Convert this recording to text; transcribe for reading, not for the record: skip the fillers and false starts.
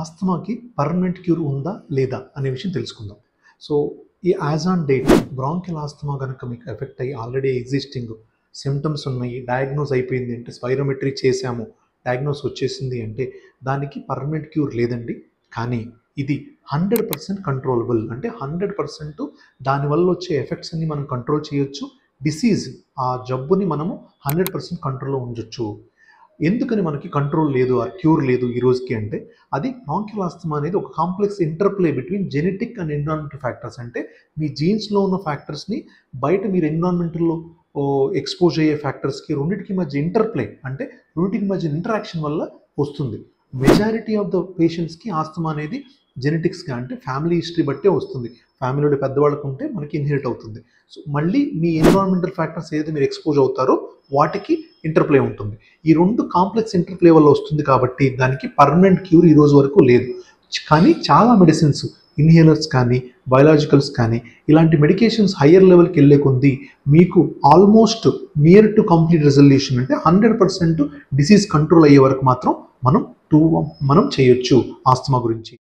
ఆస్తమాకి permanent cure ఉందా లేదా అనే విషయం తెలుసుకుందాం. సో ఈ as on date bronchial asthma కనుక మీకు ఎఫెక్ట్ అయ్యి ఆల్రెడీ ఎగ్జిస్టింగ్ సిమ్టమ్స్ ఉన్నాయి, డయాగ్నోస్ అయిపోయింది అంటే స్పైరోమెట్రీ చేసాము, డయాగ్నోస్ వచ్చేసింది అంటే దానికి పర్మనెంట్ క్యూర్ లేదండి. కానీ ఇది 100% కంట్రోలబుల్, అంటే 100% దానివల్ల వచ్చే ఎఫెక్ట్స్ అన్ని మనం కంట్రోల్ చేయొచ్చు. డిసీజ్ ఆ జబ్బుని మనము 100% కంట్రోల్లో ఉంచవచ్చు. ఎందుకని మనకి కంట్రోల్ లేదు, ఆ క్యూర్ లేదు ఈ రోజుకి అంటే అది బ్రాంకియల్ ఆస్తమా అనేది ఒక complex interplay between genetic and environmental factors. అంటే మీ జీన్స్లో ఉన్న ఫ్యాక్టర్స్ని బయట మీరు ఎన్విరాన్మెంటల్లో ఎక్స్పోజ్ అయ్యే ఫ్యాక్టర్స్కి రెండింటికి మధ్య ఇంటర్ప్లే, అంటే రెండింటికి మధ్య ఇంటరాక్షన్ వల్ల వస్తుంది. మెజారిటీ ఆఫ్ ద పేషెంట్స్కి ఆస్తమా అనేది జెనెటిక్స్గా అంటే ఫ్యామిలీ హిస్టరీ బట్టే వస్తుంది. ఫ్యామిలీలో పెద్దవాళ్ళకు ఉంటే మనకి ఇన్హెరిట్ అవుతుంది. సో మళ్ళీ మీ ఎన్విరాన్మెంటల్ ఫ్యాక్టర్స్ ఏదైతే మీరు ఎక్స్పోజ్ అవుతారో వాటికి ఇంటర్ప్లే ఉంటుంది. ఈ రెండు కాంప్లెక్స్ ఇంటర్ప్లే వల్ల వస్తుంది కాబట్టి దానికి పర్మనెంట్ క్యూర్ ఈ రోజు వరకు లేదు. కానీ చాలా మెడిసిన్స్, ఇన్హేలర్స్ కానీ బయోలాజికల్స్ కానీ ఇలాంటి మెడికేషన్స్ హయ్యర్ లెవెల్కి వెళ్ళే కొద్దీ మీకు almost near to complete resolution, అంటే 100% డిసీజ్ కంట్రోల్ అయ్యే వరకు మాత్రం మనం చేయొచ్చు ఆస్తమా గురించి.